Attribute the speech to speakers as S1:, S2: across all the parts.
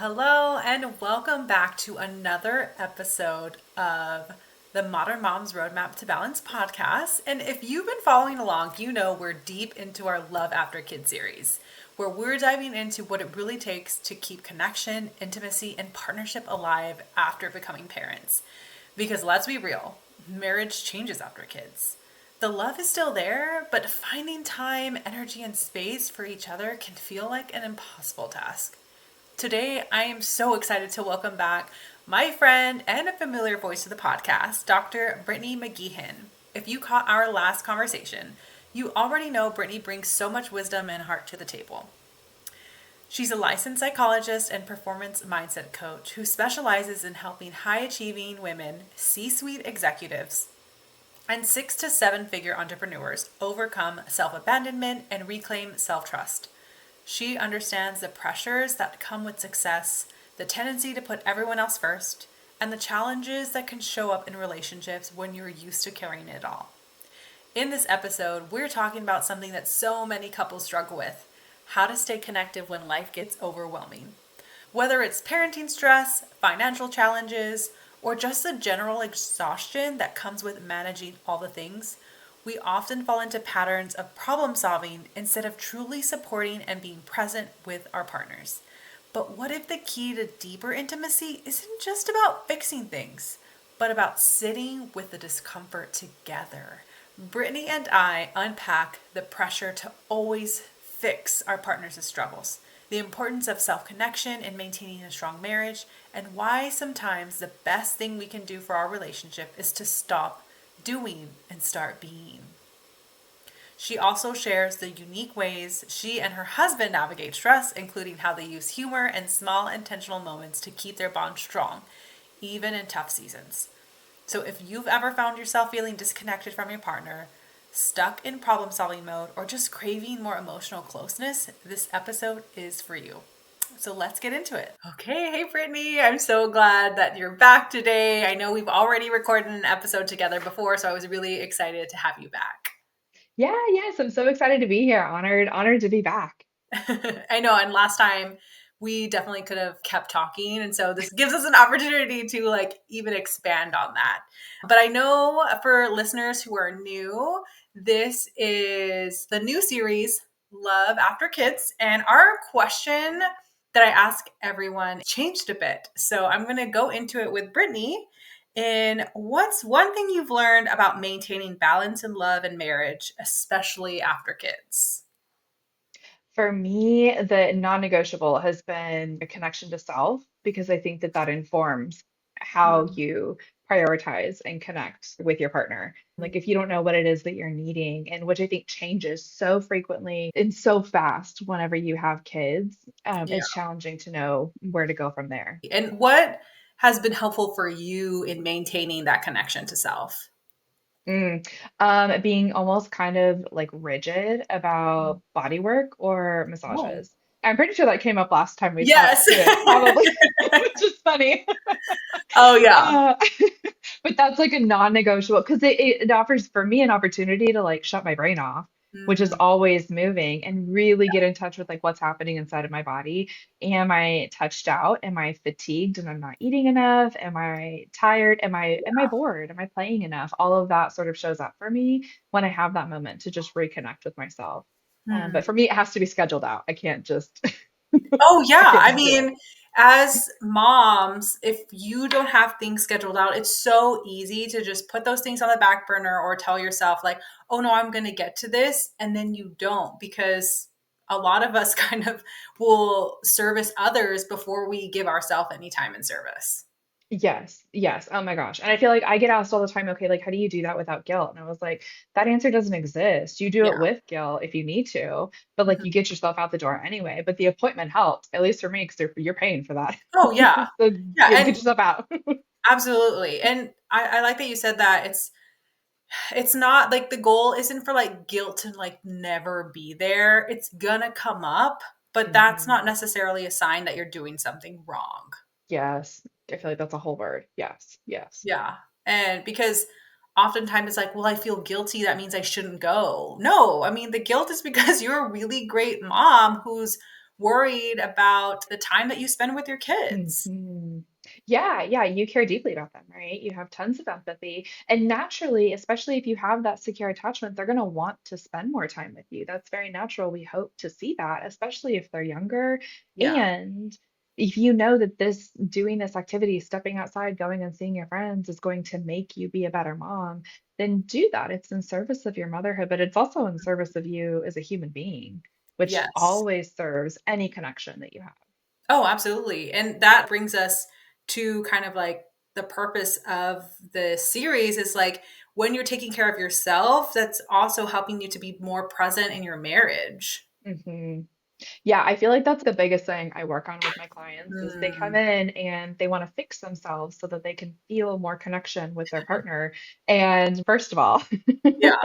S1: Hello, and welcome back to another episode of the Modern Mom's Roadmap to Balance podcast. And if you've been following along, you know we're deep into our Love After Kids series, where we're diving into what it really takes to keep connection, intimacy, and partnership alive after becoming parents. Because let's be real, marriage changes after kids. The love is still there, but finding time, energy, and space for each other can feel like an impossible task. Today, I am so excited to welcome back my friend and a familiar voice to the podcast, Dr. Brittany McGeehan. If you caught our last conversation, you already know Brittany brings so much wisdom and heart to the table. She's a licensed psychologist and performance mindset coach who specializes in helping high-achieving women, C-suite executives, and 6 to 7 figure entrepreneurs overcome self-abandonment and reclaim self-trust. She understands the pressures that come with success, the tendency to put everyone else first, and the challenges that can show up in relationships when you're used to carrying it all. In this episode, we're talking about something that so many couples struggle with: how to stay connected when life gets overwhelming. Whether it's parenting stress, financial challenges, or just the general exhaustion that comes with managing all the things, we often fall into patterns of problem solving instead of truly supporting and being present with our partners. But what if the key to deeper intimacy isn't just about fixing things, but about sitting with the discomfort together? Brittany and I unpack the pressure to always fix our partners' struggles, the importance of self-connection in maintaining a strong marriage, and why sometimes the best thing we can do for our relationship is to stop doing and start being. She also shares the unique ways she and her husband navigate stress, including how they use humor and small intentional moments to keep their bond strong, even in tough seasons. So if you've ever found yourself feeling disconnected from your partner, stuck in problem solving mode, or just craving more emotional closeness, this episode is for you. So let's get into it. Okay, hey Brittany, I'm so glad that you're back today. I know we've already recorded an episode together before, so I was really excited to have you back.
S2: Yeah, yes, I'm so excited to be here. Honored to be back.
S1: I know, and last time we definitely could have kept talking, and so this gives us an opportunity to even expand on that. But I know for listeners who are new, this is the new series, Love After Kids, and our question that I ask everyone changed a bit. So I'm going to go into it with Brittany. And what's one thing you've learned about maintaining balance in love and marriage, especially after kids?
S2: For me, the non-negotiable has been a connection to self because I think that that informs how you prioritize and connect with your partner. Like if you don't know what it is that you're needing, and which I think changes so frequently and so fast whenever you have kids,
S1: Yeah.
S2: it's challenging to know where to go from there.
S1: And what has been helpful for you in maintaining that connection to self?
S2: Mm. Being almost kind of like rigid about body work or
S1: Oh,
S2: massages. I'm pretty sure that came up last time we talked
S1: yes.
S2: too, probably, which is funny.
S1: Oh, yeah.
S2: Uh, but that's like a non-negotiable because it offers for me an opportunity to like shut my brain off, which is
S1: Mm,
S2: always moving, and really get in touch with like what's happening inside of my body. Am I touched out? Am I fatigued and I'm not eating enough? Am I tired? Am I bored? Am I playing enough? All of that sort of shows up for me when I have that moment to just reconnect with myself. But
S1: mm.
S2: for me, it has to be scheduled out. I can't just
S1: Oh,
S2: I
S1: yeah.
S2: can't
S1: I
S2: just do it.
S1: mean, as moms, if you don't have things scheduled out, it's so easy to just put those things on the back burner or tell yourself, like, oh, no, I'm going to get to this. And then you don't, because a lot of us kind of will service others before we give ourselves any time in service.
S2: Yes, yes. Oh my gosh. And I feel like I get asked all the time, okay, like, how do you do that without guilt? And I was like, that answer doesn't exist. You do
S1: Yeah.
S2: it with guilt if you need to, but like,
S1: Mhm.
S2: you get yourself out the door anyway. But the appointment helps, at least for me, because you're paying for that.
S1: Oh, yeah.
S2: So
S1: Yeah.
S2: get
S1: And
S2: yourself out.
S1: absolutely. And I like that you said that it's not like the goal isn't for like guilt to like never be there. It's gonna come up, but that's
S2: Mhm.
S1: not necessarily a sign that you're doing something wrong.
S2: Yes. I feel like that's a whole word. Yes, yes.
S1: Yeah. And because oftentimes it's like, well, I feel guilty. That means I shouldn't go. No, I mean, the guilt is because you're a really great mom who's worried about the time that you spend with your kids.
S2: Mhm. Yeah, yeah, you care deeply about them, right? You have tons of empathy. And naturally, especially if you have that secure attachment, they're going to want to spend more time with you. That's very natural. We hope to see that, especially if they're younger.
S1: Yeah.
S2: And if you know that this doing this activity, stepping outside, going and seeing your friends is going to make you be a better mom, then do that. It's in service of your motherhood, but it's also in service of you as a human being, which
S1: Yes.
S2: always serves any connection that you have.
S1: Oh, absolutely. And that brings us to kind of like the purpose of the series is like when you're taking care of yourself, that's also helping you to be more present in your marriage.
S2: hmm Yeah, I feel like that's the biggest thing I work on with my clients is they come
S1: Mm,
S2: in and they want to fix themselves so that they can feel more connection with their partner. And first of all,
S1: yeah.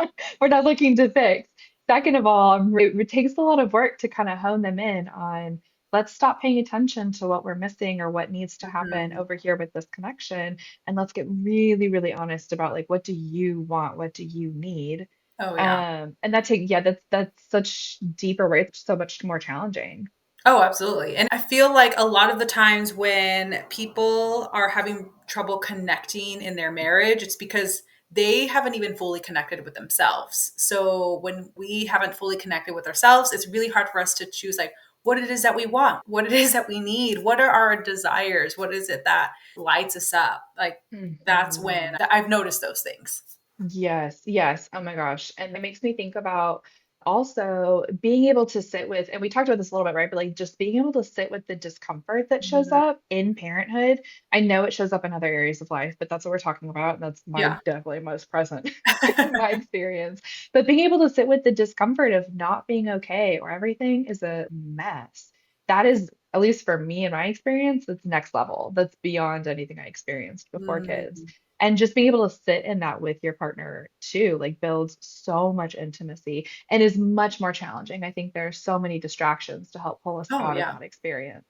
S2: we're not looking to fix. Second of all, it takes a lot of work to kind of hone them in on let's stop paying attention to what we're missing or what needs to happen
S1: Mhm.
S2: over here with this connection. And let's get really, really honest about like what do you want? What do you need?
S1: Oh, yeah.
S2: And yeah, that's such deeper work, it's so much more challenging.
S1: Oh, absolutely. And I feel like a lot of the times when people are having trouble connecting in their marriage, it's because they haven't even fully connected with themselves. So when we haven't fully connected with ourselves, it's really hard for us to choose like what it is that we want, what it is that we need, what are our desires, what is it that lights us up? Like that's when
S2: Mhm.
S1: I've noticed those things.
S2: Yes, yes. Oh my gosh. And it makes me think about also being able to sit with, and we talked about this a little bit, right? But like just being able to sit with the discomfort that shows
S1: Mhm.
S2: up in parenthood. I know it shows up in other areas of life, but that's what we're talking about. And that's my
S1: Yeah.
S2: definitely most present in my experience. But being able to sit with the discomfort of not being okay or everything is a mess. That is, at least for me in my experience, that's next level. That's beyond anything I experienced before kids.
S1: Mm.
S2: And just being able to sit in that with your partner too, like builds so much intimacy and is much more challenging. I think there are so many distractions to help pull us
S1: Oh,
S2: out of
S1: yeah.
S2: that experience.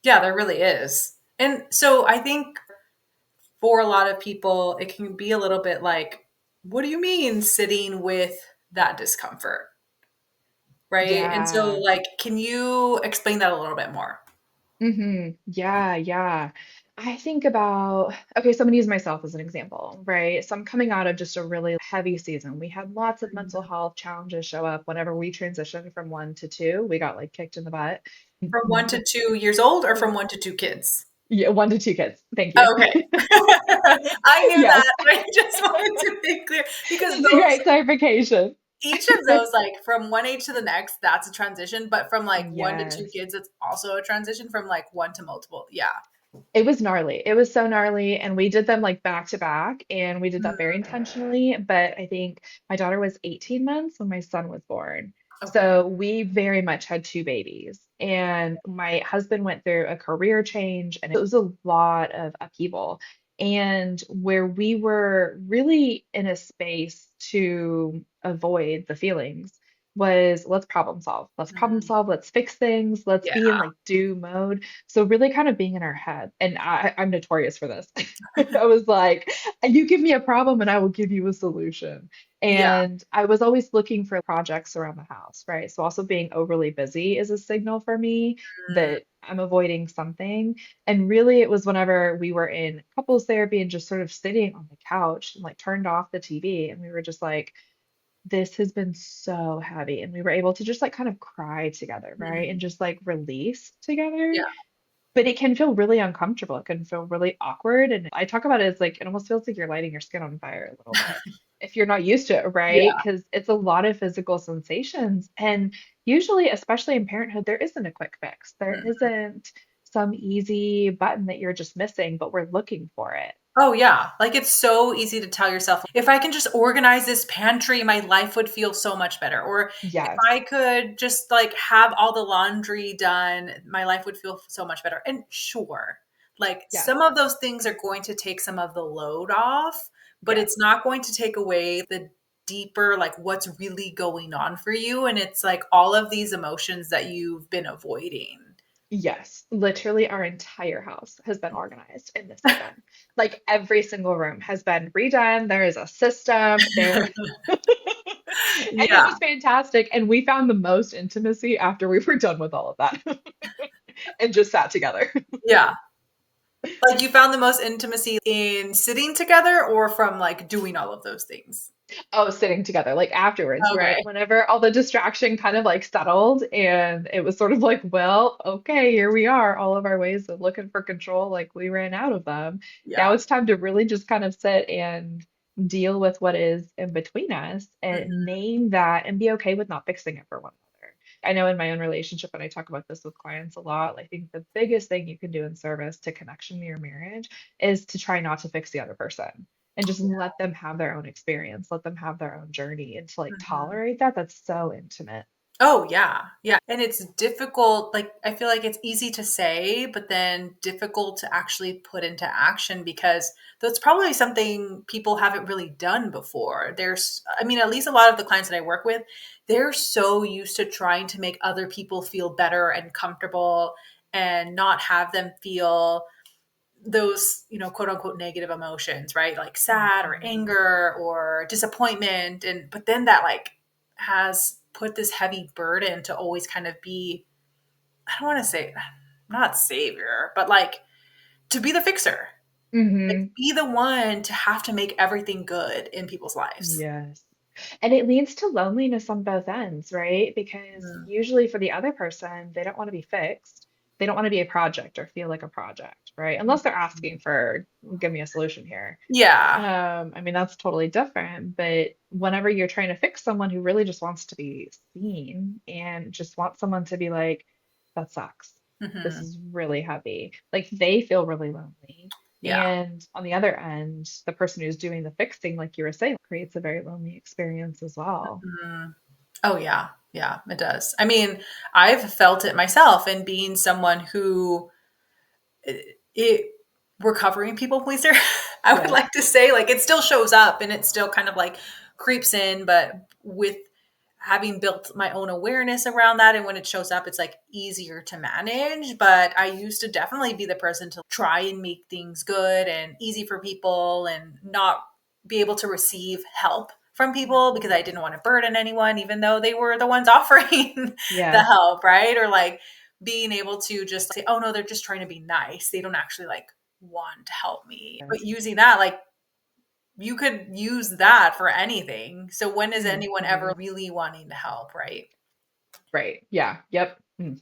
S1: Yeah, there really is. And so I think for a lot of people, it can be a little bit like, what do you mean sitting with that discomfort? Right. And so,
S2: Yeah.
S1: like, can you explain that a little bit more?
S2: Yeah, yeah. I think about, okay, so I'm gonna use myself as an example, right? So I'm coming out of just a really heavy season. We had lots of mental
S1: Mhm.
S2: health challenges show up whenever we transitioned from one to two. We got like kicked in the butt.
S1: From 1 to 2 years old or from 1 to 2 kids?
S2: Yeah, one to two kids. Thank you.
S1: Oh, okay. I knew
S2: Yes,
S1: that, but I just wanted to be clear because
S2: it's a great clarification.
S1: each of those, like from one age to the next, that's a transition. But from like 1 to 2
S2: Yes.
S1: kids, it's also a transition from like one to multiple. Yeah.
S2: It was gnarly. It was so gnarly. And we did them like back to back. And we did that very
S1: Mm,
S2: intentionally. But I think my daughter was 18 months when my son was born.
S1: okay.
S2: So we very much had two babies. And my husband went through a career change and it was a lot of upheaval. And where we were really in a space to avoid the feelings was let's problem solve. Let's problem
S1: Mm,
S2: solve. Let's fix things. Let's
S1: yeah.
S2: be in like do mode. So really kind of being in our head. And I'm notorious for this. I was like, you give me a problem and I will give you a solution.
S1: Yeah.
S2: And I was always looking for projects around the house, right? So also being overly busy is a signal for me
S1: Mm,
S2: that I'm avoiding something. And really it was whenever we were in couples therapy and just sort of sitting on the couch and like turned off the TV and we were just like, this has been so heavy. And we were able to just like kind of cry together, right? And
S1: mhm.
S2: just like release together,
S1: Yeah.
S2: but it can feel really uncomfortable. It can feel really awkward. And I talk about it as like, it almost feels like you're lighting your skin on fire a little bit if you're not used to it, right?
S1: Yeah.
S2: Because it's a lot of physical sensations. And usually, especially in parenthood, there isn't a quick fix. There
S1: Mhm.
S2: isn't some easy button that you're just missing, but we're looking for it.
S1: Oh, yeah. Like, it's so easy to tell yourself, if I can just organize this pantry, my life would feel so much better. Or if
S2: Yes.
S1: I could just like have all the laundry done, my life would feel so much better. And sure, like
S2: Yes.
S1: some of those things are going to take some of the load off, but
S2: Yes.
S1: it's not going to take away the deeper, like what's really going on for you. And it's like all of these emotions that you've been avoiding.
S2: Yes, literally our entire house has been organized in this season. Like every single room has been redone. There is a system there. And it
S1: Yeah.
S2: was fantastic. And we found the most intimacy after we were done with all of that and just sat together.
S1: Yeah. Like you found the most intimacy in sitting together or from like doing all of those things?
S2: Oh, sitting together, like afterwards, right?
S1: Okay.
S2: Whenever all the distraction kind of like settled and it was sort of like, well, okay, here we are. All of our ways of looking for control, like we ran out of them. Now
S1: Yeah.
S2: it's time to really just kind of sit and deal with what is in between us and
S1: Mhm.
S2: name that and be okay with not fixing it for one another. I know in my own relationship, and I talk about this with clients a lot, I think the biggest thing you can do in service to connection in your marriage is to try not to fix the other person and just let them have their own experience, let them have their own journey, and to like
S1: Mhm.
S2: tolerate that, that's so intimate.
S1: Oh, yeah. Yeah. And it's difficult. Like, I feel like it's easy to say, but then difficult to actually put into action because that's probably something people haven't really done before. I mean, at least a lot of the clients that I work with, they're so used to trying to make other people feel better and comfortable and not have them feel those, quote unquote negative emotions, right? Like sad or
S2: Mhm.
S1: anger or disappointment. But then that like has put this heavy burden to always kind of be, I don't want to say not savior, but like to be the fixer, like
S2: Mhm.
S1: be the one to have to make everything good in people's lives.
S2: Yes. And it leads to loneliness on both ends, right? Because
S1: Mm,
S2: usually for the other person, they don't want to be fixed. They don't want to be a project or feel like a project, right? Unless they're asking for, give me a solution here.
S1: yeah.
S2: I mean, that's totally different, but whenever you're trying to fix someone who really just wants to be seen and just wants someone to be like, that sucks. This
S1: Hmm.
S2: is really heavy. Like they feel really lonely.
S1: Yeah.
S2: And on the other end, the person who's doing the fixing, like you were saying, creates a very lonely experience as well.
S1: Mm. Oh, yeah. Yeah, it does. I mean, I've felt it myself and being someone who it recovering people pleaser. I would
S2: Yes.
S1: like to say like it still shows up and it still kind of like creeps in, but with having built my own awareness around that and when it shows up it's like easier to manage, but I used to definitely be the person to try and make things good and easy for people and not be able to receive help from people because I
S2: Mhm.
S1: didn't want to burden anyone even though they were the ones offering the
S2: Yes.
S1: help, right? Or like being able to just say, oh no, they're just trying to be nice. They don't actually like want to help me. But
S2: Yes.
S1: using that, like you could use that for anything. So when is anyone ever
S2: Mhm.
S1: really wanting to help, right?
S2: Right. Yeah. Yep. Mm.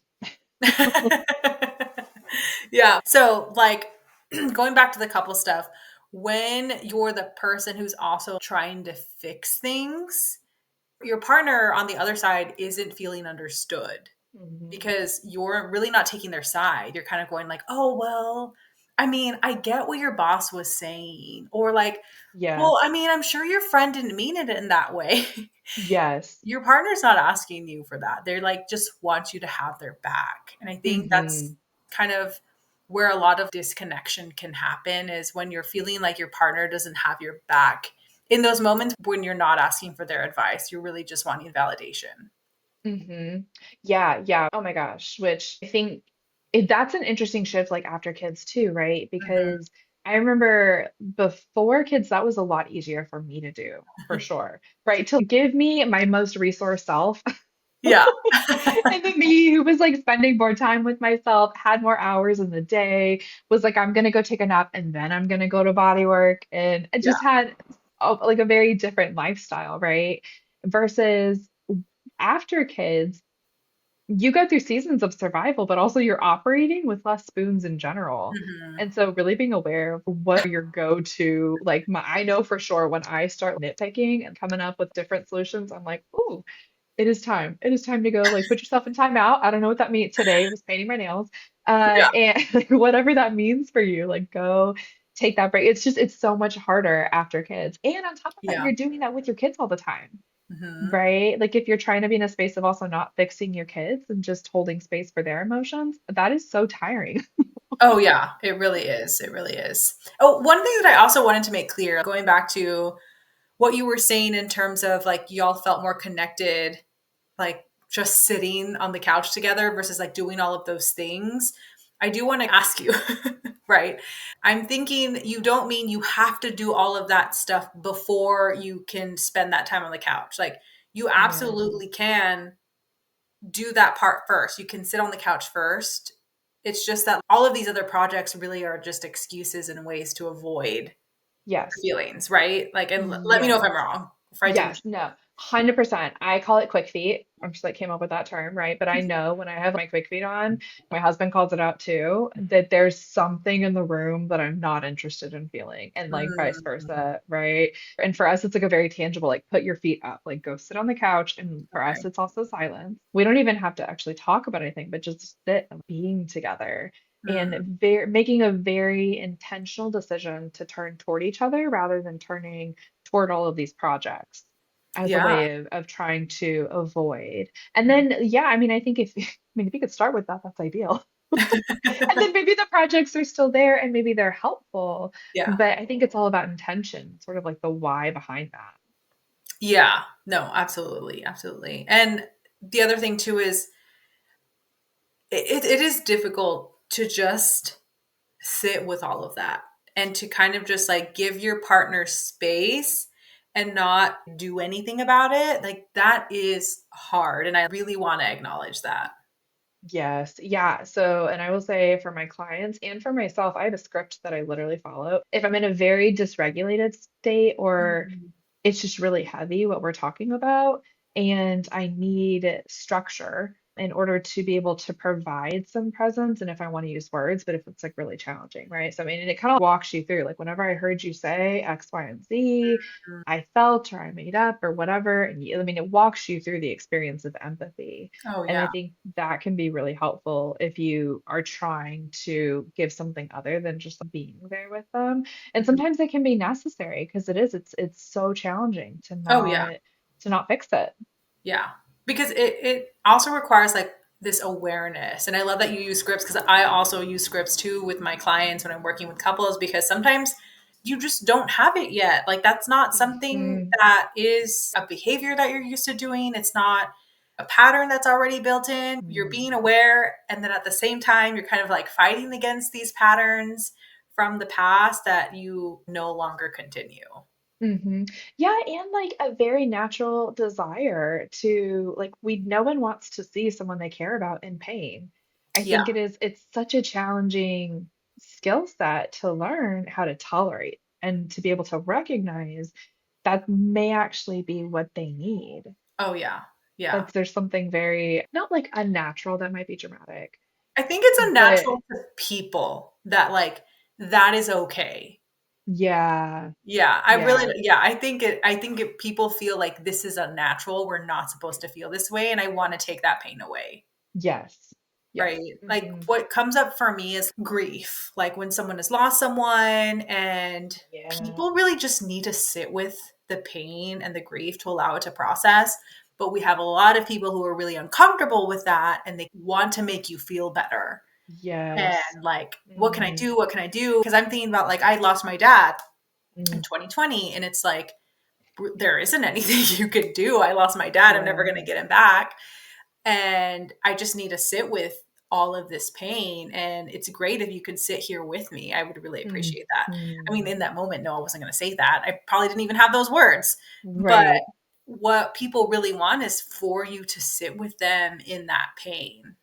S1: Yeah. So like going back to the couple stuff, when you're the person who's also trying to fix things, your partner on the other side isn't feeling understood
S2: Mhm.
S1: because you're really not taking their side. You're kind of going like, "Oh, well, I mean, I get what your boss was saying." Or like, "Well, I
S2: Yes.
S1: mean, I'm sure your friend didn't mean it in that way."
S2: Yes.
S1: Your partner's not asking you for that. They're like just want you to have their back. And I think that's
S2: Mhm.
S1: kind of where a lot of disconnection can happen is when you're feeling like your partner doesn't have your back. In those moments when you're not asking for their advice, you're really just wanting validation.
S2: Mhm. Yeah, yeah. Oh my gosh, which I think that's an interesting shift like after kids too, right?
S1: Mhm.
S2: Because I remember before kids, that was a lot easier for me to do, for sure. Right? To give me my most resource self.
S1: Yeah.
S2: And then me who was like spending more time with myself, had more hours in the day, was like, I'm gonna go take a nap and then I'm gonna go to body work. And it
S1: Yeah.
S2: just had like a very different lifestyle, right? Versus after kids, you go through seasons of survival, but also you're operating with less spoons in general.
S1: Mhm.
S2: And so really being aware of what are your go-to, like I know for sure when I start nitpicking and coming up with different solutions, I'm like, ooh, it is time. It is time to go like put yourself in timeout. I don't know what that means today. I was painting my nails.
S1: Yeah.
S2: And like, whatever that means for you, like go take that break. It's so much harder after kids. And on top of that,
S1: Yeah.
S2: you're doing that with your kids all the time.
S1: Mhm.
S2: Right? Like if you're trying to be in a space of also not fixing your kids and just holding space for their emotions, that is so tiring.
S1: Oh, yeah. It really is. It really is. Oh, one thing that I also wanted to make clear, going back to what you were saying in terms of like y'all felt more connected, like just sitting on the couch together versus like doing all of those things. I do want to ask you, right? I'm thinking you don't mean you have to do all of that stuff before you can spend that time on the couch. Like you
S2: Yeah.
S1: absolutely can do that part first. You can sit on the couch first. It's just that all of these other projects really are just excuses and ways to avoid
S2: Yes.
S1: feelings, right? Like, and let me know if I'm
S2: Yes.
S1: wrong, if I do.
S2: Yes, no, 100%. I call it quick feet. I'm just like came up with that term, right? But I know when I have my quick feet on, my husband calls it out too, that there's something in the room that I'm not interested in feeling, and like vice
S1: Mm,
S2: versa, right? And for us, it's like a very tangible, like put your feet up, like go sit on the couch. And for us,
S1: okay.
S2: it's also silence. We don't even have to actually talk about anything, but just sit and being together
S1: Mm,
S2: and making a very intentional decision to turn toward each other rather than turning toward all of these projects as a
S1: yeah.
S2: way of trying to avoid. And
S1: Mhm.
S2: then, yeah, I mean, I think if, I mean, if you could start with that, that's ideal. And then maybe the projects are still there and maybe they're helpful.
S1: Yeah.
S2: But I think it's all about intention, sort of like the why behind that.
S1: Yeah. No, absolutely. Absolutely. And the other thing too is it is difficult to just sit with all of that and to kind of just like give your partner space and not do anything about it. Like that is hard. And I really want to acknowledge that.
S2: Yes. Yeah. So, and I will say for my clients and for myself, I have a script that I literally follow. If I'm in a very dysregulated state or
S1: Mhm.
S2: it's just really heavy what we're talking about, and I need structure in order to be able to provide some presence. And if I want to use words, but if it's like really challenging, right? So, I mean, and it kind of walks you through like whenever I heard you say X, Y, and Z, I felt or I made up or whatever. And I mean, it walks you through the experience of empathy.
S1: Oh,
S2: And I
S1: yeah.
S2: think that can be really helpful if you are trying to give something other than just being there with them. And
S1: Mhm.
S2: sometimes it can be necessary because it's so challenging
S1: Oh, yeah.
S2: to not fix it.
S1: Yeah. Because it also requires like this awareness. And I love that you use scripts because I also use scripts too with my clients when I'm working with couples because sometimes you just don't have it yet. Like that's not something
S2: Mhm.
S1: that is a behavior that you're used to doing. It's not a pattern that's already built in. You're being
S2: Mhm.
S1: aware. And then at the same time, you're kind of like fighting against these patterns from the past that you no longer continue.
S2: Yeah, and like a very natural desire to like no one wants to see someone they care about in pain. I
S1: Yeah.
S2: think it's such a challenging skill set to learn how to tolerate and to be able to recognize that may actually be what they need.
S1: Oh, yeah. Yeah.
S2: That's there's something very not like unnatural that might be dramatic,
S1: I think it's a
S2: but
S1: natural to people that like that is okay.
S2: yeah,
S1: Yeah, I really
S2: yeah,
S1: yeah, I think people feel like this is unnatural. We're not supposed to feel this way and I want to take that pain away.
S2: yes,
S1: Right?
S2: yes,
S1: Like what comes up for me is grief. Like when someone has lost someone and
S2: yeah,
S1: people really just need to sit with the pain and the grief to allow it to process. But we have a lot of people who are really uncomfortable with that and they want to make you feel better.
S2: yes.
S1: And like, what can I
S2: Mm,
S1: do? What can I do? Because I'm thinking about like, I lost my dad in
S2: mm,
S1: 2020, and it's like, there isn't anything you could do. I lost my dad. I'm never
S2: yeah.
S1: going to get him back. And I just need to sit with all of this pain. And it's great if you could sit here with me. I would really appreciate that. I mean,
S2: Mhm.
S1: in that moment, no, I wasn't going to say that. I probably didn't even have those words. But
S2: Right.
S1: what people really want is for you to sit with them in that pain.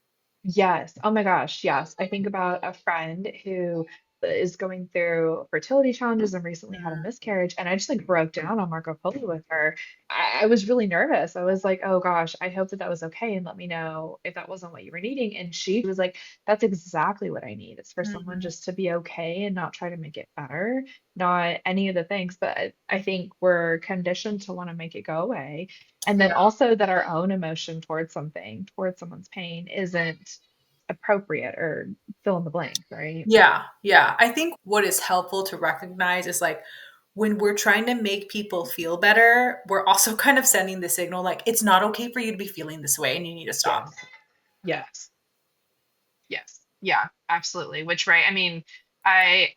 S2: Yes. Oh my gosh. Yes. I think about a friend who is going through fertility challenges and recently had a
S1: Mm,
S2: miscarriage. And I just like broke down on Marco Polo with her. I was really nervous. I was like, oh gosh, I hope that that was okay. And let me know if that wasn't what you were needing. And she was like, that's exactly what I need. It's for someone
S1: mhm.
S2: just to be okay and not try to make it better, not any of the things. But I think we're conditioned to want to make it go away. And then
S1: Yeah.
S2: also that our own emotion towards something, towards someone's pain, isn't appropriate or fill in the blank, right?
S1: Yeah, yeah. I think what is helpful to recognize is like when we're trying to make people feel better, we're also kind of sending the signal like it's not okay for you to be feeling this way and you need to stop.
S2: Yes. Yes. Yes. Yeah, absolutely. Which, right, I mean, I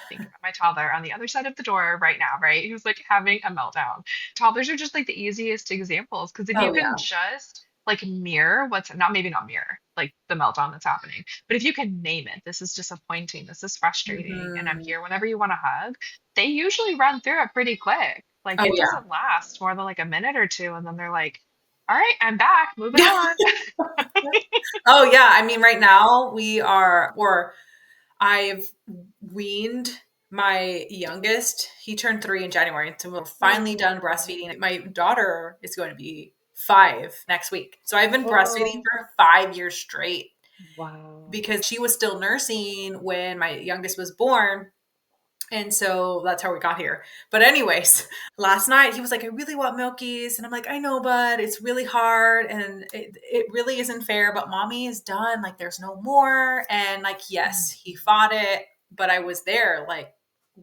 S2: think about my toddler on the other side of the door right now, right? Who's like having a meltdown. Toddlers are just like the easiest examples because if you
S1: Oh
S2: can
S1: yeah.
S2: just like mirror what's not maybe not mirror like the meltdown that's happening, but if you can name it, this is disappointing, this is frustrating, and I'm
S1: Mhm.
S2: here whenever you want to hug, they usually run through it pretty quick. Like
S1: Oh
S2: it
S1: yeah.
S2: doesn't last more than like a minute or two, and then they're like, "All right, I'm back, moving on."
S1: Oh yeah. I mean, right now we are, or I've weaned my youngest. He turned 3 in January, so we're finally done
S2: Oh,
S1: breastfeeding. My daughter is going to be 5 next week. So I've been breastfeeding
S2: oh,
S1: for 5 years straight
S2: wow.
S1: because she was still nursing when my youngest was born. And so that's how we got here. But anyways, last night he was like, I really want milkies. And I'm like, I know, bud, it's really hard and it really isn't fair, but mommy is done. Like there's no more. And like, yes, he fought it, but I was there like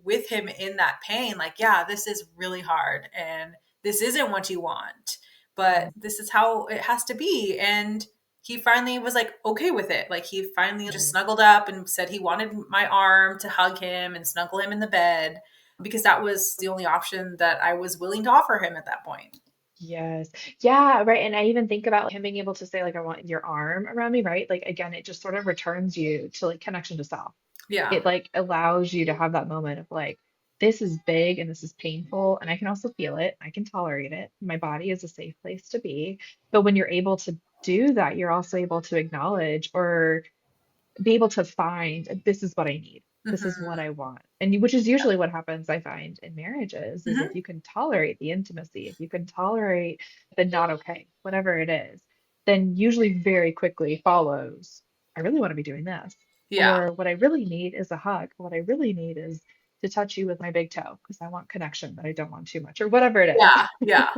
S1: with him in that pain. Like, yeah, this is really hard and this isn't what you want, but
S2: Mhm.
S1: this is how it has to be. And he finally was like okay with it. Like he finally just
S2: Yes.
S1: snuggled up and said he wanted my arm to hug him and snuggle him in the bed because that was the only option that I was willing to offer him at that point.
S2: Yes. Yeah, right. And I even think about him being able to say, like, I want your arm around me, right? Like, again, it just sort of returns you to like connection to self.
S1: Yeah.
S2: It like allows you to have that moment of like, this is big and this is painful, and I can also feel it. I can tolerate it. My body is a safe place to be. But when you're able to do that, you're also able to acknowledge or be able to find this is what I need. This is what
S1: Hmm.
S2: I want. And which is usually what happens, I find, in marriages, is if
S1: Hmm.
S2: you can tolerate the intimacy, if you can tolerate the not okay, whatever it is, then usually very quickly follows, I really want to be doing this.
S1: Yeah.
S2: Or what I really need is a hug. What I really need is to touch you with my big toe because I want connection, but I don't want too much, or whatever it is.
S1: Yeah. Yeah.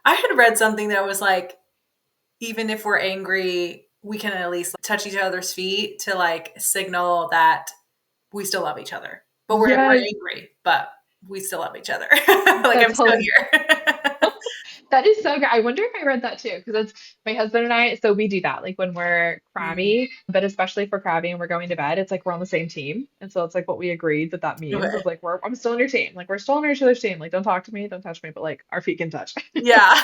S1: I had read something that was like, even if we're angry, we can at least touch each other's feet to like signal that we still love each other. But we're
S2: Yes,
S1: angry, but we still love each other. Like I'm
S2: that's
S1: still
S2: hilarious.
S1: here.
S2: That is so good. I wonder if I read that too, because it's my husband and I. So we do that, like when we're
S1: Mm.
S2: crabby, but especially if we're crabby and we're going to bed, it's like we're on the same team. And so it's like what we agreed that that means
S1: Okay.
S2: is like I'm still on your team. Like we're still on each other's team. Like don't talk to me, don't touch me, but like our feet can touch.
S1: Yeah.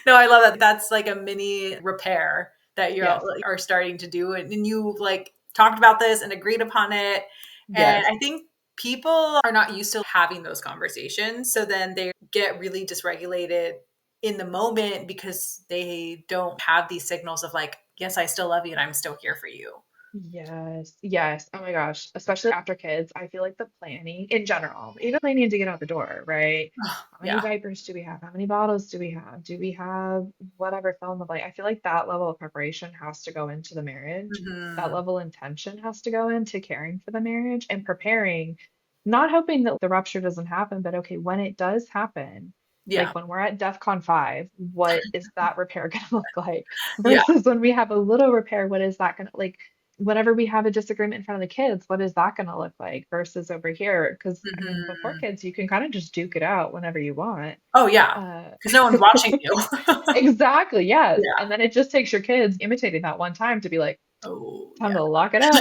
S1: No, I love that. That's like a mini repair that you
S2: Yes.
S1: are starting to do. And you like talked about this and agreed upon it. And
S2: Yes.
S1: I think people are not used to having those conversations. So then they get really dysregulated in the moment because they don't have these signals of like, yes, I still love you and I'm still here for you.
S2: Yes, yes. Oh my gosh. Especially after kids, I feel like the planning in general, even planning to get out the door, right? How many
S1: Yeah.
S2: diapers do we have? How many bottles do we have? Do we have whatever fill in the blank? I feel like that level of preparation has to go into the marriage. That
S1: Hmm.
S2: level of intention has to go into caring for the marriage and preparing, not hoping that the rupture doesn't happen, but okay, when it does happen,
S1: Yeah.
S2: like when we're at DEF CON 5, what is that repair going to look like?
S1: Yeah.
S2: Versus when we have a little repair, what is that going to like? Whenever we have a disagreement in front of the kids, what is that going to look like versus over here? Because I mean, before
S1: Hmm.
S2: kids, you can kind of just duke it out whenever you want.
S1: Oh, yeah.
S2: Uh,
S1: Because no one's watching you.
S2: exactly, yes.
S1: Yeah.
S2: And then it just takes your kids imitating that one time to be like,
S1: Oh,
S2: time
S1: yeah.
S2: to lock it up.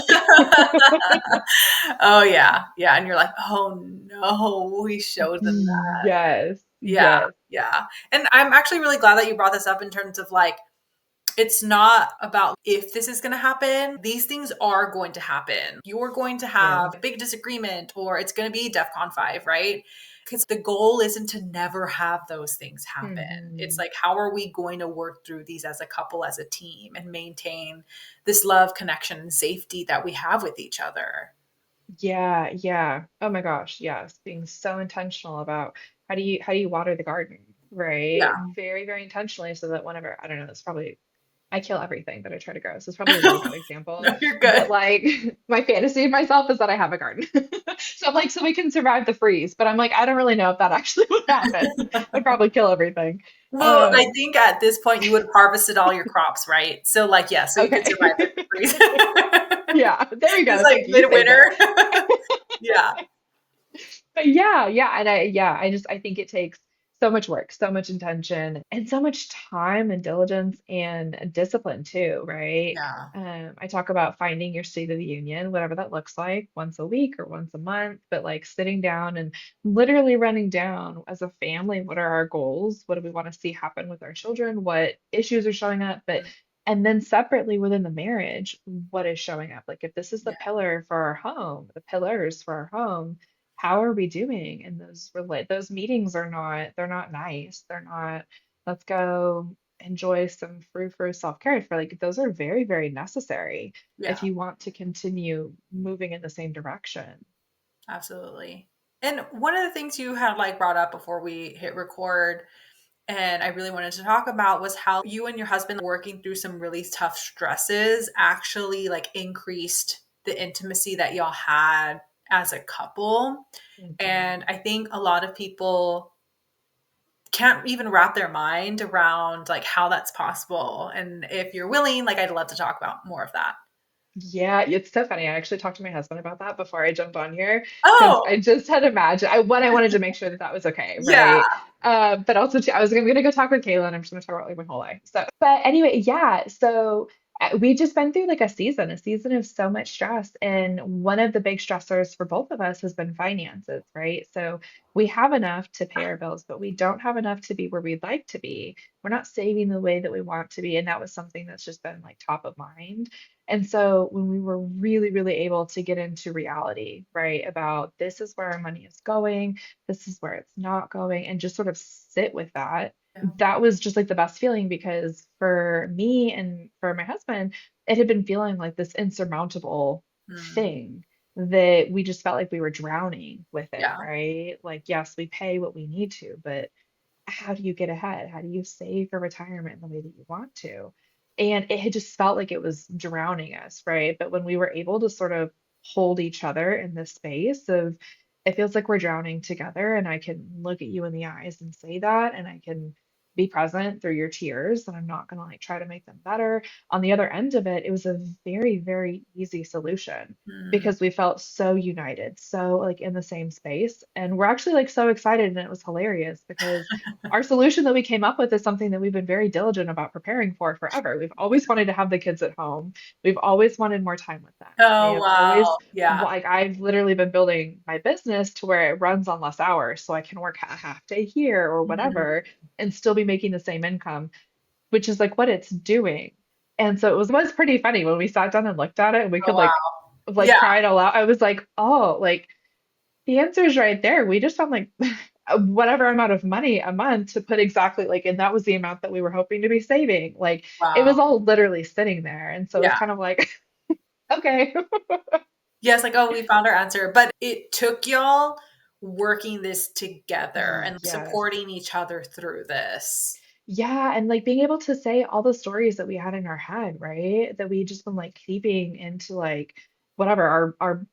S1: Oh yeah, yeah, and you're like, "Oh no, we showed them that."
S2: Yes,
S1: Yeah,
S2: yes,
S1: yeah, and I'm actually really glad that you brought this up in terms of like, it's not about if this is gonna happen. These things are going to happen. You're going to
S2: yes.
S1: have a big disagreement, or it's gonna be DEF CON 5, right? Because the goal isn't to never have those things happen. It's
S2: Hmm.
S1: like, how are we going to work through these as a couple, as a team, and maintain this love, connection, and safety that we have with each other?
S2: Yeah, yeah. Oh my gosh, yes. Being so intentional about how do you water the garden, right?
S1: Yeah.
S2: Very, very intentionally so that whenever, I don't know, it's probably I kill everything that I try to grow. So it's probably a really bad example.
S1: No, you're
S2: But
S1: good.
S2: like my fantasy of myself is that I have a garden. So I'm like, so we can survive the freeze. But I'm like, I don't really know if that actually would happen. I'd probably kill everything.
S1: Well, I
S2: Um,
S1: think at this point you would have harvested all your crops, right? So, like, yeah, so you could
S2: okay.
S1: survive the freeze.
S2: Yeah, there we
S1: It's
S2: go.
S1: like
S2: Thank you. You saved it.
S1: midwinter. Yeah.
S2: But yeah, yeah, and I think it takes so much work, so much intention, and so much time and diligence and discipline too, right?
S1: Yeah.
S2: I talk about finding your state of the union, whatever that looks like, once a week or once a month, but like sitting down and literally running down as a family, what are our goals? What do we want to see happen with our children? What issues are showing up? But and then separately within the marriage, what is showing up? Like if this is the
S1: Yeah.
S2: pillar for our home, the pillars for our home, how are we doing? And those meetings are not, they're not nice. They're not, let's go enjoy some frou-frou self-care. For like those are very, very necessary if
S1: Yeah,
S2: you want to continue moving in the same direction.
S1: absolutely. And one of the things you had like brought up before we hit record and I really wanted to talk about was how you and your husband working through some really tough stresses actually like increased the intimacy that y'all had as a couple.
S2: Mhm.
S1: And I think a lot of people can't even wrap their mind around like how that's possible. And if you're willing, like I'd love to talk about more of that.
S2: Yeah, it's so funny. I actually talked to my husband about that before I jumped on here because
S1: Oh,
S2: I just had imagined. I wanted to make sure that that was okay,
S1: yeah.
S2: right? But also too, I was gonna go talk with Kayla, and I'm just gonna talk about like my whole life. So, but anyway, yeah. So we've just been through like a season of so much stress, and one of the big stressors for both of us has been finances, right? So we have enough to pay our bills, but we don't have enough to be where we'd like to be. We're not saving the way that we want to be, and that was something that's just been like top of mind. And so when we were really, really able to get into reality, right, about this is where our money is going, this is where it's not going, and just sort of sit with that,
S1: Yeah.
S2: that was just like the best feeling because for me and for my husband, it had been feeling like this insurmountable
S1: Hmm.
S2: thing that we just felt like we were drowning with it,
S1: Yeah.
S2: right? Like, yes, we pay what we need to, but how do you get ahead? How do you save for retirement in the way that you want to? And it had just felt like it was drowning us, right? But when we were able to sort of hold each other in this space of, it feels like we're drowning together, and I can look at you in the eyes and say that, and I can be present through your tears, and I'm not going to like try to make them better. On the other end of it, it was a very, very easy solution
S1: Hmm.
S2: because we felt so united, so like in the same space. And we're actually like so excited, and it was hilarious because our solution that we came up with is something that we've been very diligent about preparing for forever. We've always wanted to have the kids at home. We've always wanted more time with them. We
S1: Oh,
S2: have always,
S1: wow. Yeah.
S2: like, I've literally been building my business to where it runs on less hours so I can work a half day here or
S1: Mhm.
S2: whatever and still be making the same income, which is like what it's doing. And so it was pretty funny when we sat down and looked at it and we
S1: Oh,
S2: could
S1: wow.
S2: like
S1: Yeah.
S2: cry it all out. I was like, oh, like the answer is right there. We just found like whatever amount of money a month to put exactly like, and that was the amount that we were hoping to be saving. Like it
S1: Wow.
S2: was all literally sitting there. And so it was
S1: Yeah.
S2: kind of like, okay.
S1: Yes, like, oh, we found our answer. But it took y'all working this together and
S2: Yes.
S1: supporting each other through this.
S2: Yeah. And like being able to say all the stories that we had in our head, right? That we just been like keeping into like whatever our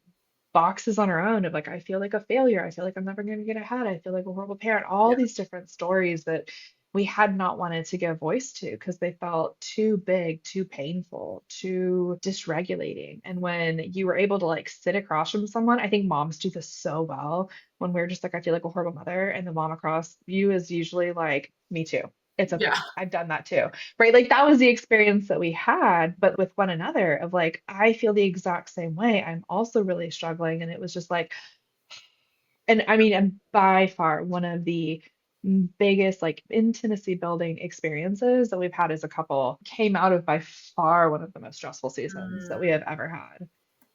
S2: boxes on our own of like, I feel like a failure. I feel like I'm never going to get ahead. I feel like a horrible parent. All
S1: Yeah.
S2: these different stories that we had not wanted to give voice to because they felt too big, too painful, too dysregulating. And when you were able to like sit across from someone, I think moms do this so well when we're just like, I feel like a horrible mother. And the mom across you is usually like, me too. It's
S1: Yeah.
S2: okay. I've done that too. Right? Like that was the experience that we had, but with one another of like, I feel the exact same way. I'm also really struggling. And it was just like, and I mean, and by far one of the biggest like intimacy building experiences that we've had as a couple came out of by far one of the most stressful seasons that we
S1: Mm.
S2: have ever had.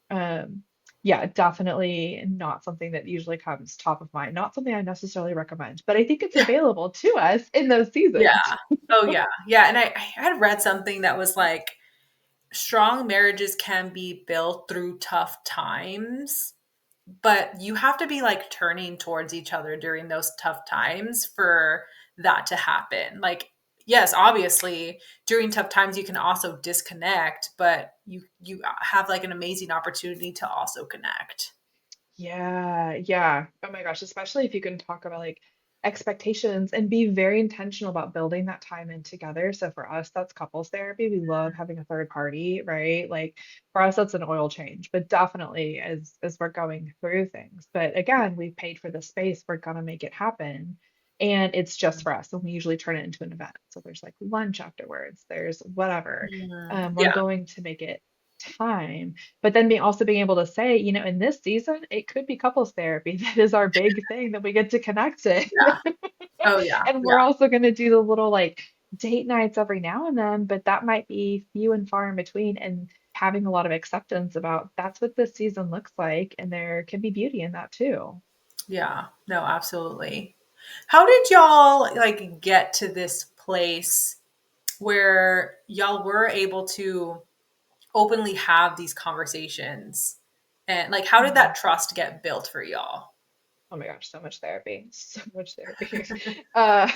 S2: Um, yeah, definitely not something that usually comes top of mind, not something I necessarily recommend, but I think it's
S1: Yeah.
S2: available to us in those
S1: Yeah.
S2: seasons.
S1: Oh, yeah. Yeah. And I had read something that was like, strong marriages can be built through tough times, but you have to be like turning towards each other during those tough times for that to happen. Like, yes, obviously, during tough times you can also disconnect, but you have like an amazing opportunity to also connect.
S2: Yeah, yeah. Oh my gosh, especially if you can talk about like expectations and be very intentional about building that time in together. So for us, that's couples therapy. We love having a third party, right? Like for us, that's an oil change, but definitely as we're going through things. But again, we've paid for the space, we're gonna make it happen. And it's just for us. And we usually turn it into an event. So there's like lunch afterwards, there's whatever.
S1: Mm,
S2: We're
S1: yeah,
S2: going to make it time. But then also being able to say, in this season, it could be couples therapy. That is our big thing that we get to connect in.
S1: yeah. Oh yeah,
S2: And we're
S1: yeah.
S2: also going to do the little like date nights every now and then, but that might be few and far in between. And having a lot of acceptance about that's what this season looks like. And there can be beauty in that too.
S1: Yeah. No, absolutely. How did y'all like get to this place where y'all were able to openly have these conversations? And like, how did that
S2: Mhm.
S1: trust get built for y'all?
S2: Oh my gosh, so much therapy. So much therapy. Uh,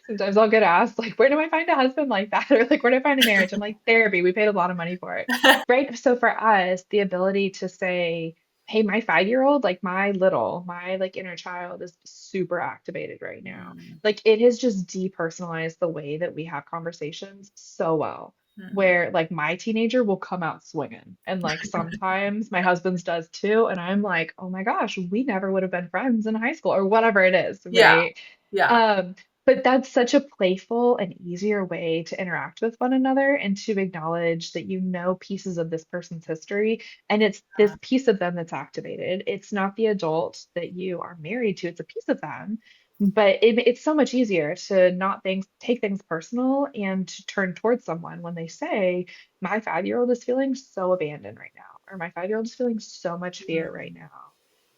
S2: sometimes I'll get asked, like, where do I find a husband like that? Or like, where do I find a marriage? I'm like, therapy. We paid a lot of money for it. Right. So for us, the ability to say, hey, my 5-year-old, like my like inner child is super activated right now.
S1: Mm,
S2: Like it has just depersonalized the way that we have conversations so well.
S1: mhm.
S2: Where like my teenager will come out swinging, and like sometimes my husband's does too, and I'm like, oh my gosh, we never would have been friends in high school or whatever it is,
S1: Yeah.
S2: right?
S1: Yeah.
S2: Um, but that's such a playful and easier way to interact with one another and to acknowledge that you know pieces of this person's history and it's this piece of them that's activated. It's not the adult that you are married to, it's a piece of them. But it's so much easier to not take things personal and to turn towards someone when they say, my 5-year-old is feeling so abandoned right now, or my 5-year-old is feeling so much fear right
S1: Mm,
S2: now.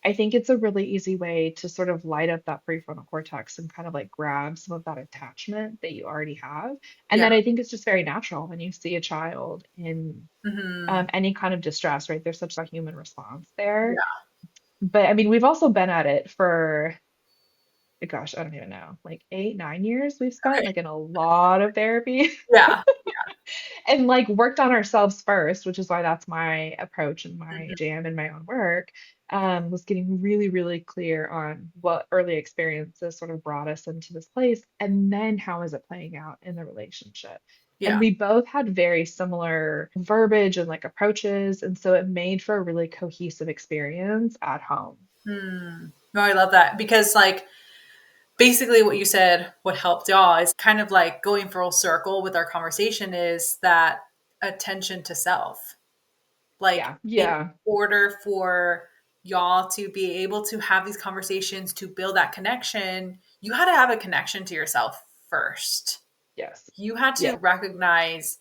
S2: I think it's a really easy way to sort of light up that prefrontal cortex and kind of like grab some of that attachment that you already have. And
S1: yeah.
S2: then I think it's just very natural when you see a child in
S1: Hmm.
S2: any kind of distress, right? There's such a human response there.
S1: Yeah.
S2: But I mean, we've also been at it for, gosh, I don't even know, like 8, 9 years we've spent
S1: Okay.
S2: like in a lot of therapy.
S1: Yeah.
S2: And like worked on ourselves first, which is why that's my approach and my
S1: Mhm.
S2: jam in my own work, was getting really, really clear on what early experiences sort of brought us into this place, and then how is it playing out in the relationship. And
S1: Yeah.
S2: we both had very similar verbiage and like approaches, and so it made for a really cohesive experience at home.
S1: Mm. No, I love that because like basically what you said, what helped y'all is kind of like going full circle with our conversation is that attention to self. Like
S2: Yeah,
S1: in
S2: yeah,
S1: order for y'all to be able to have these conversations to build that connection, you had to have a connection to yourself first.
S2: yes,
S1: You had to
S2: yeah,
S1: recognize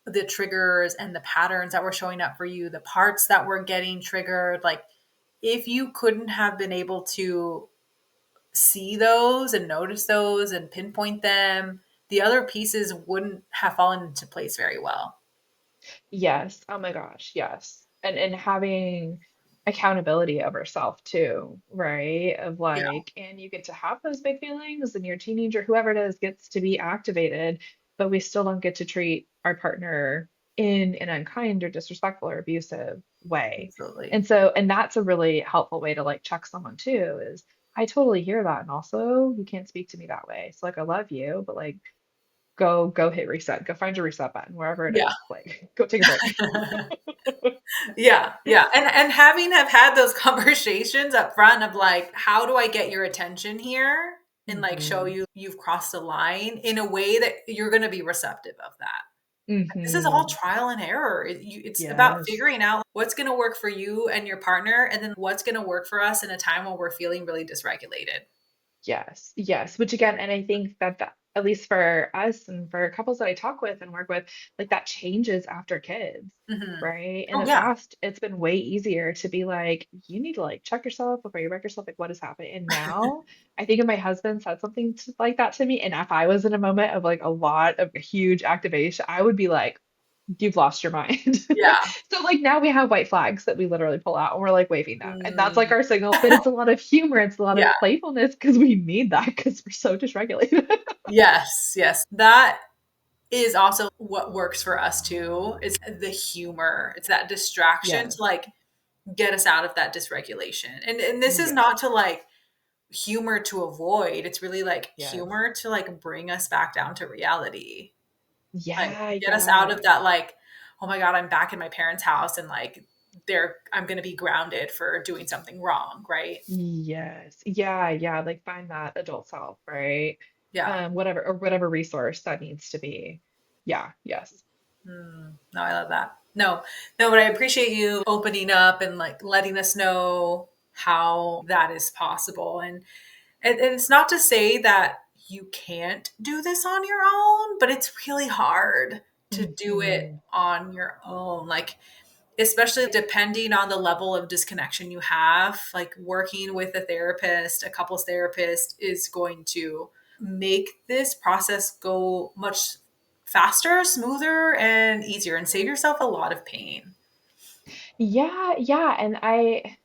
S1: the triggers and the patterns that were showing up for you, the parts that were getting triggered. Like, if you couldn't have been able to see those and notice those and pinpoint them, the other pieces wouldn't have fallen into place very well.
S2: yes. Oh my gosh, yes. And having accountability of ourself too, right? Of
S1: Yeah,
S2: like, and you get to have those big feelings, and your teenager, whoever it is, gets to be activated, but we still don't get to treat our partner in an unkind or disrespectful or abusive way.
S1: absolutely.
S2: And so, and that's a really helpful way to like check someone too, is I totally hear that. And also, you can't speak to me that way. So like I love you, but like go hit reset. Go find your reset button wherever it
S1: Yeah.
S2: is. Like go take a break.
S1: Yeah, yeah. And having have had those conversations up front of like, how do I get your attention here? And like show
S2: Hmm.
S1: you you've crossed a line in a way that you're gonna be receptive of that. This is all
S2: Hmm.
S1: trial and error. It's about
S2: Yes.
S1: figuring out what's going to work for you and your partner, and then what's going to work for us in a time when we're feeling really dysregulated.
S2: Yes, yes. Which again, and I think that at least for us and for couples that I talk with and work with, like that changes after kids,
S1: Hmm.
S2: right? In
S1: Oh
S2: the
S1: yeah,
S2: past, it's been way easier to be like, you need to like check yourself before you wreck yourself, like what is happening. And now I think if my husband said something like that to me, and if I was in a moment of like a lot of huge activation, I would be like, you've lost your mind.
S1: yeah,
S2: So like now we have white flags that we literally pull out and we're like waving them. And that's like
S1: mm,
S2: our signal, but it's a lot of humor, it's a lot
S1: yeah,
S2: of playfulness because we need that because we're so dysregulated.
S1: yes, yes. That is also what works for us too. It's the humor. It's that distraction to
S2: Yes.
S1: like get us out of that dysregulation. And this is
S2: Yes.
S1: not to like humor to avoid. It's really like
S2: Yes.
S1: humor to like bring us back down to reality. Like,
S2: Yeah,
S1: get us out of
S2: yeah.
S1: that, like, "Oh my god, I'm back in my parents' house and, like, I'm gonna be grounded for doing something wrong," right?
S2: Yes. Yeah, yeah. Like find that adult self, right?
S1: Yeah.
S2: Whatever or whatever resource that needs to be. Yeah, yes.
S1: Mm. No, I love that. No. No, but I appreciate you opening up and, like, letting us know how that is possible, and it's not to say that you can't do this on your own, but it's really hard to do it
S2: Hmm.
S1: on your own, like especially depending on the level of disconnection you have. Like working with a therapist, a couples therapist is going to make this process go much faster, smoother, and easier and save yourself a lot of pain.
S2: Yeah, yeah. And I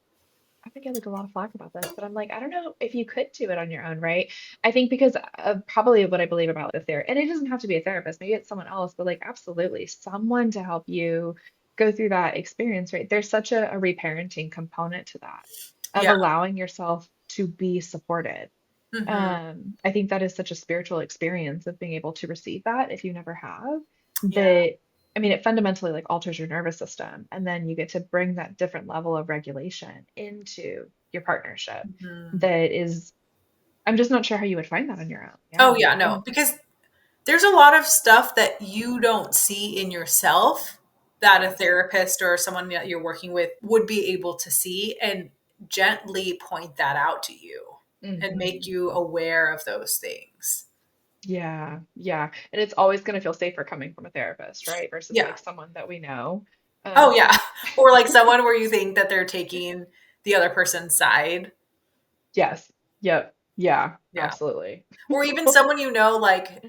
S2: get like a lot of flack about this, but I'm like, I don't know if you could do it on your own, right? I think because of probably what I believe about the therapist, and it doesn't have to be a therapist, maybe it's someone else, but like absolutely someone to help you go through that experience, right? There's such a reparenting component to that, of
S1: Yeah.
S2: allowing yourself to be supported.
S1: Hmm.
S2: I think that is such a spiritual experience of being able to receive that if you never have,
S1: Yeah.
S2: that I mean, it fundamentally like alters your nervous system, and then you get to bring that different level of regulation into your partnership.
S1: Hmm.
S2: That is, I'm just not sure how you would find that on your own.
S1: Oh,
S2: Yeah.
S1: yeah, no, because there's a lot of stuff that you don't see in yourself that a
S2: Yes.
S1: therapist or someone that you're working with would be able to see and gently point that out to you and make
S2: Hmm.
S1: you aware of those things.
S2: Yeah. Yeah. And it's always going to feel safer coming from a therapist, right? Versus
S1: Yeah.
S2: like someone that we know.
S1: Oh, yeah.
S2: Um,
S1: Or like someone where you think that they're taking the other person's side.
S2: yes. Yep. Yeah.
S1: Yeah.
S2: Absolutely.
S1: Or even someone like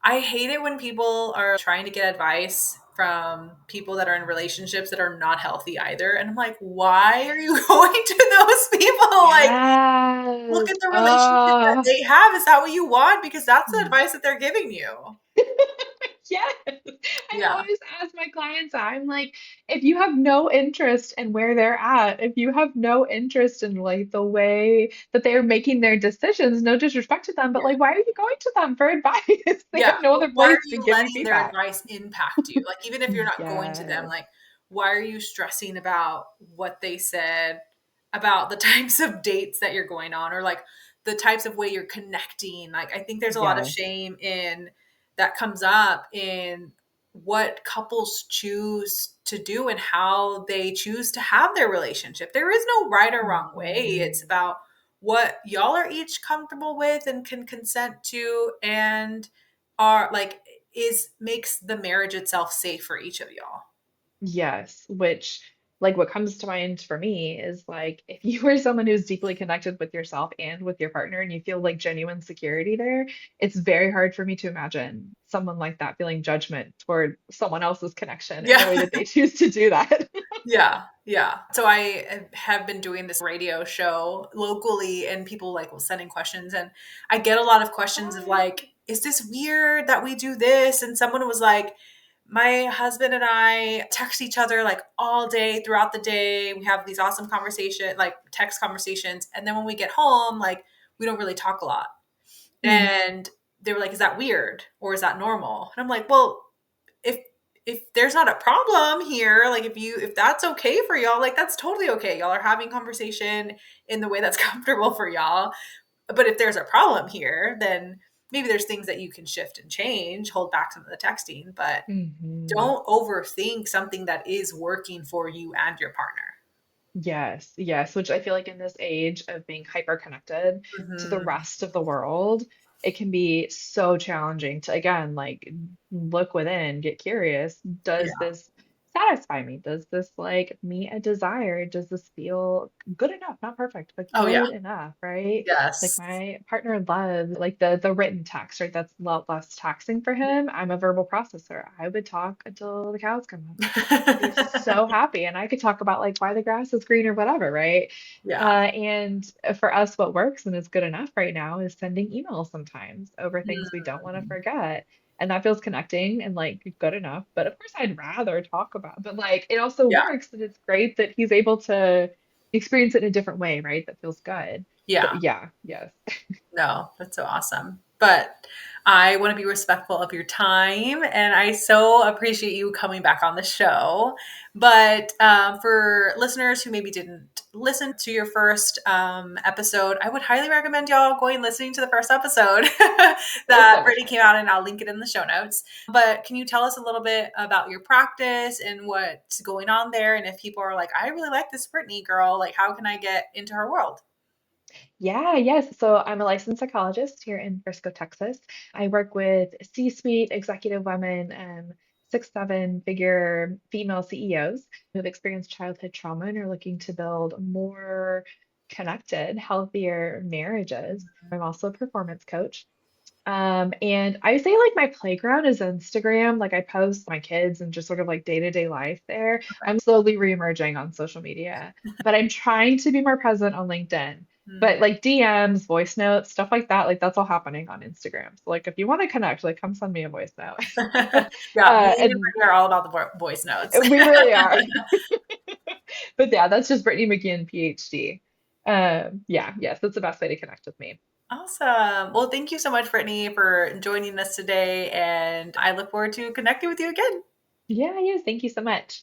S1: I hate it when people are trying to get advice from people that are in relationships that are not healthy either. And I'm like, why are you going to those people? Like, look
S2: Yes.
S1: at the relationship that they have. Is that what you want? Because that's the
S2: Mm.
S1: advice that they're giving you.
S2: Yes. I
S1: Yeah.
S2: always ask my clients, I'm like, if you have no interest in where they're at, if you have no interest in like the way that they are making their decisions, no disrespect to them, but
S1: Yeah.
S2: like, why are you going to them for advice? They
S1: Yeah,
S2: have no
S1: but
S2: other
S1: why are
S2: place to
S1: you
S2: give you
S1: letting their
S2: feedback.
S1: advice impact you? Like, even if you're not going to them,
S2: Yes.
S1: like, why are you stressing about what they said about the types of dates that you're going on or like the types of way you're connecting? Like, I think there's a lot of
S2: Yes.
S1: shame in that comes up in what couples choose to do and how they choose to have their relationship. There is no right or wrong way. It's
S2: Mhm.
S1: about what y'all are each comfortable with and can consent to and are like is makes the marriage itself safe for each of y'all.
S2: Yes, which like what comes to mind for me is like if you are someone who's deeply connected with yourself and with your partner and you feel like genuine security there, it's very hard for me to imagine someone like that feeling judgment toward someone else's connection and the
S1: Yeah.
S2: way that they choose to do that.
S1: Yeah, yeah. So I have been doing this radio show locally and people like will send in questions and I get a lot of questions of
S2: Oh.
S1: like, is this weird that we do this? And someone was like, my husband and I text each other like all day throughout the day. We have these awesome conversation, like text conversations. And then when we get home, like we don't really talk a lot.
S2: Mm,
S1: And they were like, is that weird or is that normal? And I'm like, well, if there's not a problem here, like if that's okay for y'all, like that's totally okay. Y'all are having conversation in the way that's comfortable for y'all. But if there's a problem here, then maybe there's things that you can shift and change, hold back some of the texting, but
S2: mhm.
S1: don't overthink something that is working for you and your partner.
S2: Yes, yes, which I feel like in this age of being hyper connected to the
S1: Hmm.
S2: rest of the world, it can be so challenging to, again, like look within, get curious. Does
S1: Yeah.
S2: this satisfy me? Does this like meet a desire? Does this feel good enough? Not perfect, but
S1: Oh yeah.
S2: good enough, right? Like
S1: Yes.
S2: my partner loves like the written text, right? That's a lot less taxing for him. I'm a verbal processor. I would talk until the cows come home. He'd be so happy, and I could talk about like why the grass is green or whatever, right?
S1: Yeah.
S2: And for us, what works and is good enough right now is sending emails sometimes over things we don't want to
S1: Mm.
S2: forget. And that feels connecting and like good enough. But of course, I'd rather talk about, but like it also
S1: Yeah.
S2: works that it's great that he's able to experience it in a different way, right? That feels good.
S1: Yeah.
S2: But yeah, yes.
S1: No, that's so awesome. But I want to be respectful of your time, and I so appreciate you coming back on the show. But for listeners who maybe didn't listen to your first episode, I would highly recommend y'all going and listening to the first episode
S2: Oh,
S1: that
S2: so much
S1: Brittany
S2: fun.
S1: came out, and I'll link it in the show notes. But can you tell us a little bit about your practice and what's going on there? And if people are like, I really like this Brittany girl, like, how can I get into her world?
S2: Yeah, yes. So I'm a licensed psychologist here in Frisco, Texas. I work with C-suite executive women, 6, 7 figure female CEOs who have experienced childhood trauma and are looking to build more connected, healthier marriages. I'm also a performance coach. And I say like my playground is Instagram. Like I post my kids and just sort of like day-to-day life there. I'm slowly reemerging on social media, but I'm trying to be more present on LinkedIn.
S1: Hmm.
S2: But like DMs, voice notes, stuff like that, like that's all happening on Instagram. So like if you want to connect, like come send me a voice note.
S1: Yeah, me and
S2: And
S1: Brittany are all about the voice notes.
S2: we really are. But yeah, that's just Brittany McGinn, PhD. Yeah, yes, that's the best way to connect with me.
S1: Awesome. Well, thank you so much, Brittany, for joining us today. And I look forward to connecting with you again.
S2: Yeah, yes, thank you so much.